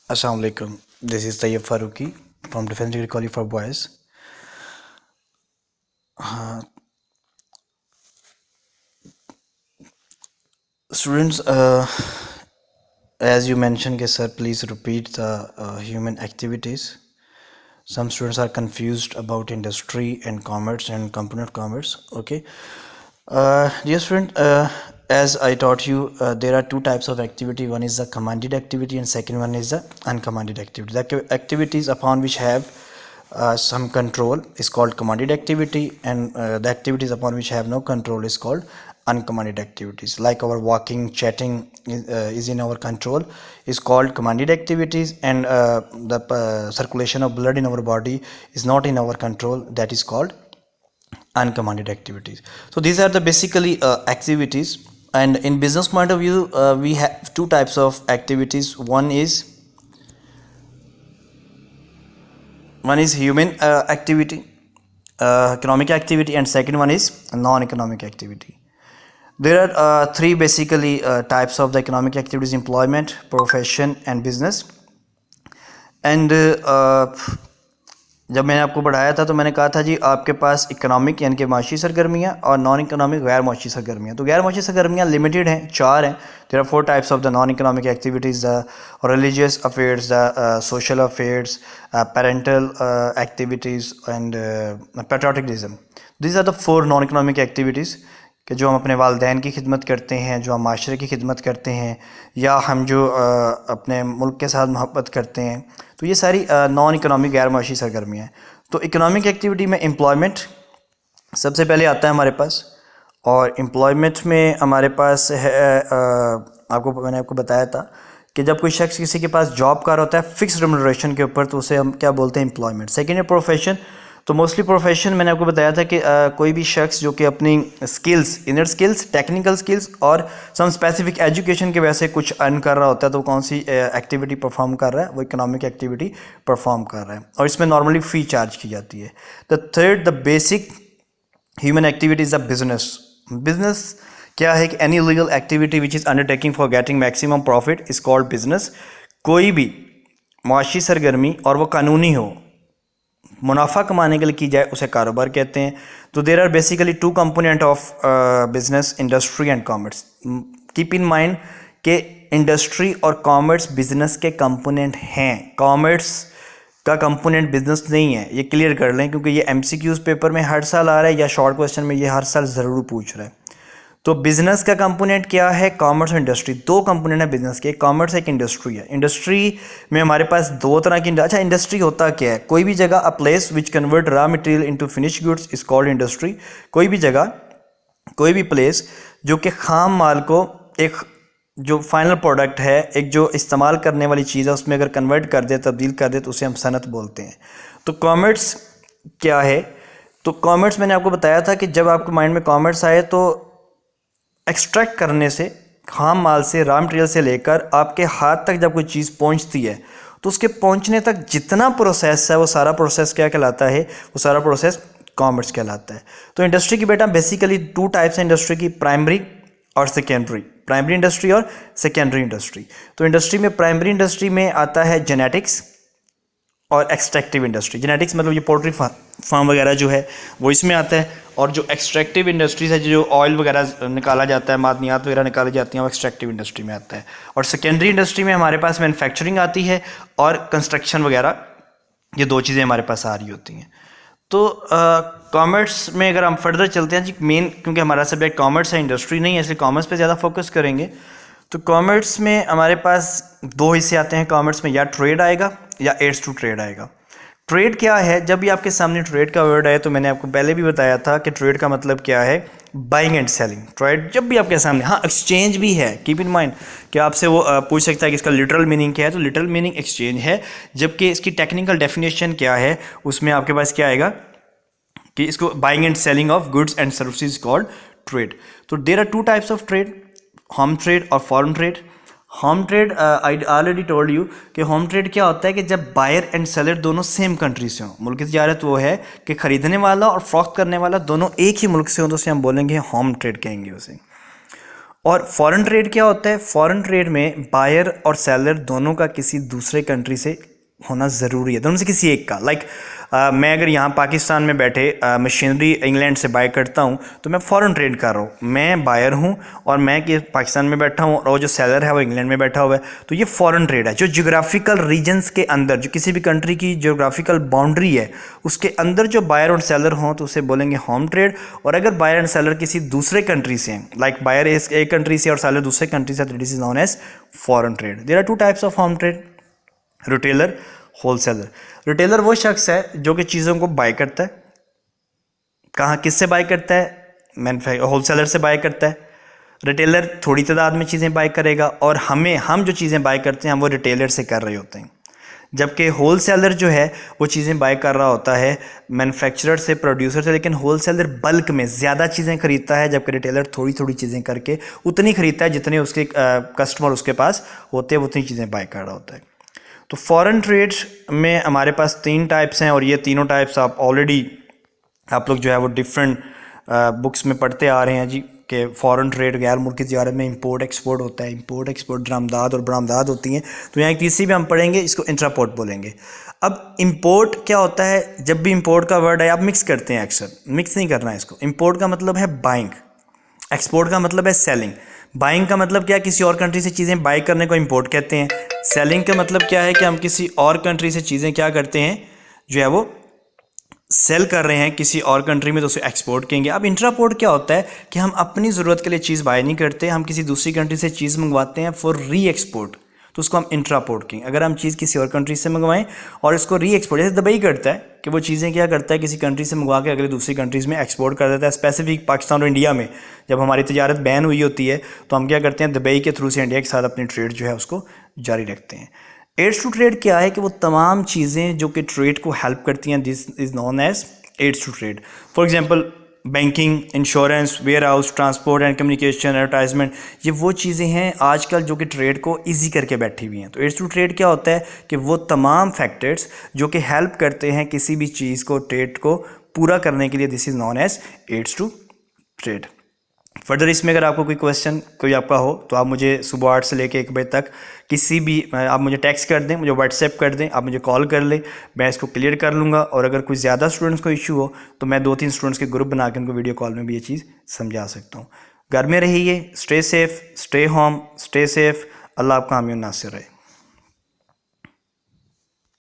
Assalamu alaikum. This is Tayyib Faruqi from Defense Degree College for Boys. Students, as you mentioned, okay, sir, please repeat the human activities. Some students are confused about industry and commerce and component commerce. Okay, dear student, as I taught you, there are two types of activity. One is the commanded activity, and second one is the uncommanded activity. The activities upon which have some control is called commanded activity, and the activities upon which have no control is called uncommanded activities. Like our walking, chatting is in our control, is called commanded activities, and the circulation of blood in our body is not in our control, that is called uncommanded activities. So these are the basically activities, and in business point of view, we have two types of activities. One is human activity, economic activity, and second one is non-economic activity. There are three basically types of the economic activities: employment, profession and business. And जब मैंने आपको पढ़ाया था तो मैंने कहा था जी आपके पास इकोनॉमिक यानी कि माशी सरगर्मियाँ और नॉन इकोनॉमिक गैर माशी सरगर्मियाँ। तो गैर माशी सरगर्मियाँ लिमिटेड हैं, चार हैं। There are 4 types of the non economic activities: the religious affairs, the social affairs, parental activities and patriotism. These are the 4 non economic activities कि जो हम अपने वालिदैन की खिदमत करते हैं, जो हम माशरे की खिदमत करते हैं, या हम जो अपने मुल्क के साथ मोहब्बत करते हैं। तो ये सारी नॉन इकोनॉमिक गैर माशी सरगर्मियाँ हैं। तो इकोनॉमिक एक्टिविटी में एम्प्लॉयमेंट सबसे पहले आता है हमारे पास, और एम्प्लॉयमेंट में हमारे पास है मैंने आपको बताया था कि जब कोई शख्स किसी के पास जॉब कर होता है फिक्स रेम्यूनरेशन के ऊपर, तो उसे हम क्या बोलते हैं, एम्प्लॉयमेंट। सेकेंड है प्रोफेशन। तो मोस्टली प्रोफेशन मैंने आपको बताया था कि कोई भी शख्स जो कि अपनी skills, inner skills, technical skills और सम स्पेसिफिक एजुकेशन के वजह से कुछ अर्न कर रहा होता है, तो कौन सी एक्टिविटी परफॉर्म कर रहा है, वो इकोनॉमिक एक्टिविटी परफॉर्म कर रहा है, और इसमें नॉर्मली फ़ी चार्ज की जाती है। The third, the basic human activity is the business. Business क्या है कि any legal activity which is undertaking for getting maximum profit is called business. कोई भी मुआशी सरगर्मी और वो कानूनी हो, मुनाफा कमाने के लिए की जाए, उसे कारोबार कहते हैं। तो there are basically 2 component of business: industry and commerce. Keep in mind कि इंडस्ट्री और कॉमर्स बिजनेस के कंपोनेंट हैं, कॉमर्स का कंपोनेंट बिजनेस नहीं है। ये क्लियर कर लें, क्योंकि ये एमसीक्यूज पेपर में हर साल आ रहा है, या शॉर्ट क्वेश्चन में ये हर साल ज़रूर पूछ रहा है। तो बिजनेस का कंपोनेंट क्या है, कॉमर्स और इंडस्ट्री। 2 कंपोनेंट है बिजनेस के, कॉमर्स एक इंडस्ट्री है। इंडस्ट्री में हमारे पास 2 तरह की, अच्छा इंडस्ट्री होता क्या है, कोई भी जगह a place which convert raw material into finish goods is called industry. कोई भी जगह, कोई भी प्लेस जो कि खाम माल को एक जो फाइनल प्रोडक्ट है, एक जो इस्तेमाल करने वाली चीज़ है, उसमें अगर कन्वर्ट कर दे, तब्दील कर दे, तो उसे हम सनत बोलते हैं। तो कॉमर्स क्या है, तो कॉमर्स मैंने आपको बताया था कि जब आपको माइंड में कॉमर्स आए तो एक्सट्रैक्ट करने से, खाम माल से, रॉ मटेरियल से लेकर आपके हाथ तक जब कोई चीज़ पहुंचती है, तो उसके पहुंचने तक जितना प्रोसेस है, वो सारा प्रोसेस क्या कहलाता है, वो सारा प्रोसेस कॉमर्स कहलाता है। तो इंडस्ट्री की बेटा बेसिकली 2 टाइप्स हैं इंडस्ट्री की, प्राइमरी और सेकेंडरी। प्राइमरी इंडस्ट्री और सेकेंडरी इंडस्ट्री। तो इंडस्ट्री में, प्राइमरी इंडस्ट्री में आता है जेनेटिक्स और एक्सट्रैक्टिव इंडस्ट्री। जेनेटिक्स मतलब ये पोल्ट्री फार्म वगैरह जो है वो इसमें आता है, और जो एक्सट्रैक्टिव इंडस्ट्रीज है, जो ऑयल वगैरह निकाला जाता है, मादनियात वगैरह निकाली जाती हैं, वो एक्सट्रैक्टिव इंडस्ट्री में आता है। और सेकेंडरी इंडस्ट्री में हमारे पास मैन्युफैक्चरिंग आती है और कंस्ट्रक्शन वगैरह, ये 2 चीज़ें हमारे पास आ रही होती हैं। तो कॉमर्स में अगर हम फर्दर चलते हैं जी, मेन क्योंकि हमारा सब्जेक्ट कॉमर्स है, इंडस्ट्री नहीं है, इसलिए कॉमर्स पे ज़्यादा फोकस करेंगे। तो कॉमर्स में हमारे पास 2 हिस्से आते हैं कॉमर्स में, या ट्रेड आएगा या एड्स टू ट्रेड आएगा। ट्रेड क्या है, जब भी आपके सामने ट्रेड का वर्ड आए, तो मैंने आपको पहले भी बताया था कि ट्रेड का मतलब क्या है, बाइंग एंड सेलिंग। ट्रेड जब भी आपके सामने, हाँ एक्सचेंज भी है, कीप इन माइंड कि आपसे वो पूछ सकता है कि इसका लिटरल मीनिंग क्या है, तो लिटरल मीनिंग एक्सचेंज है, जबकि इसकी टेक्निकल डेफिनेशन क्या है, उसमें आपके पास क्या आएगा कि इसको buying and selling of goods and services called trade. तो there are 2 types of trade, home trade और foreign trade. Home trade, I already told you कि होम ट्रेड क्या होता है कि जब बायर एंड सेलर दोनों सेम कंट्री से हों। मुल्क की तिजारत वो है कि ख़रीदने वाला और फरोख्त करने वाला दोनों एक ही मुल्क से हों, तो उसे हम बोलेंगे होम ट्रेड कहेंगे उसे। और फॉरेन ट्रेड क्या होता है? फॉरेन ट्रेड में बायर और सेलर दोनों का किसी दूसरे कंट्री से होना ज़रूरी है, दोनों से किसी एक का। मैं अगर यहाँ पाकिस्तान में बैठे मशीनरी इंग्लैंड से बाय करता हूँ तो मैं फ़ॉरेन ट्रेड कर रहा हूँ, मैं बायर हूँ और मैं कि पाकिस्तान में बैठा हूँ और वो जो सेलर है वो इंग्लैंड में बैठा हुआ है, तो ये फ़ॉरेन ट्रेड है। जो जियोग्राफिकल रीजन्स के अंदर, जो किसी भी कंट्री की जियोग्राफिकल बाउंड्री है उसके अंदर जो बायर और सेलर हों तो उसे बोलेंगे होम ट्रेड। और अगर बायर एंड सेलर किसी दूसरे कंट्री से हैं, लाइक बायर एक कंट्री से और सेलर दूसरे कंट्री से, तो this is known as foreign trade. There are two types of home trade, retailer, wholesaler. Retailer वो शख्स है जो कि चीज़ों को बाय करता है, कहाँ किससे बाय करता है? होलसेलर से बाय करता है। रिटेलर थोड़ी तादाद में चीज़ें बाय करेगा और हम जो चीज़ें बाय करते हैं वो रिटेलर से कर रहे होते हैं, जबकि होलसेलर जो है वो चीज़ें बाय कर रहा होता है मैन्युफैक्चरर से, प्रोड्यूसर से। लेकिन होलसेलर बल्क में ज़्यादा चीज़ें खरीदता है, जबकि रिटेलर थोड़ी थोड़ी चीज़ें करके उतनी खरीदता है जितने उसके कस्टमर उसके पास होते हैं, उतनी चीज़ें बाय कर रहा होता है। तो फॉरेन ट्रेड में हमारे पास 3 टाइप्स हैं और ये तीनों टाइप्स आप लोग जो है वो डिफरेंट बुक्स में पढ़ते आ रहे हैं जी, कि फ़ॉरेन ट्रेड गैर मुल्की तिजारत में इंपोर्ट एक्सपोर्ट होता है, इंपोर्ट एक्सपोर्ट दरामदाद और बरामदाद होती हैं। तो यहाँ एक तीसरी भी हम पढ़ेंगे, इसको इंट्रापोर्ट बोलेंगे। अब इंपोर्ट क्या होता है? जब भी इंपोर्ट का वर्ड है आप मिक्स करते हैं, अक्सर मिक्स नहीं करना है इसको। इंपोर्ट का मतलब है बाइंग, एक्सपोर्ट का मतलब है सेलिंग। बाइंग का मतलब क्या है? किसी और कंट्री से चीज़ें बाई करने को इंपोर्ट कहते हैं। सेलिंग का मतलब क्या है? कि हम किसी और कंट्री से चीज़ें क्या करते हैं, जो है वो सेल कर रहे हैं किसी और कंट्री में, तो उसे एक्सपोर्ट कहेंगे। अब इंट्रापोर्ट क्या होता है? कि हम अपनी ज़रूरत के लिए चीज़ बाय नहीं करते, हम किसी दूसरी कंट्री से चीज़ मंगवाते हैं फॉर री एक्सपोर्ट, तो उसको हम इंट्रापोर्ट कहेंगे। अगर हम चीज़ किसी और कंट्री से मंगवाएं और इसको री एक्सपोर्ट, जैसे दुबई करता है कि वो चीज़ें क्या करता है, किसी कंट्री से मंगवा के अगले दूसरी कंट्रीज़ में एक्सपोर्ट कर देता है। स्पेसिफिक पाकिस्तान और इंडिया में जब हमारी तिजारत बैन हुई होती है तो हम क्या करते हैं, दुबई के थ्रू से इंडिया के साथ अपनी ट्रेड जो है उसको जारी रखते हैं। एड्स टू ट्रेड क्या है? कि वो तमाम चीज़ें जो कि ट्रेड को हेल्प करती हैं, this is known as aids to trade. For example banking, insurance, warehouse, transport and communication, advertisement, ये वो चीज़ें हैं आजकल जो कि ट्रेड को इजी करके बैठी हुई हैं। तो एड्स टू ट्रेड क्या होता है? कि वो तमाम फैक्टर्स जो कि हेल्प करते हैं किसी भी चीज़ को, ट्रेड को पूरा करने के लिए, this is known as aids to trade. Further इसमें अगर आपको कोई क्वेश्चन कोई आपका हो तो आप मुझे सुबह 8 से लेकर 1 बजे तक किसी भी आप मुझे टेक्स्ट कर दें, मुझे व्हाट्सएप कर दें, आप मुझे कॉल कर लें, मैं इसको क्लियर कर लूँगा। और अगर कोई ज़्यादा स्टूडेंट्स को इशू हो तो मैं 2-3 स्टूडेंट्स के ग्रुप बना के उनको वीडियो कॉल में भी ये चीज़ समझा सकता हूँ। घर में रहिए, stay safe, stay home, stay safe. Allah आपका हामी और नासिर रहे।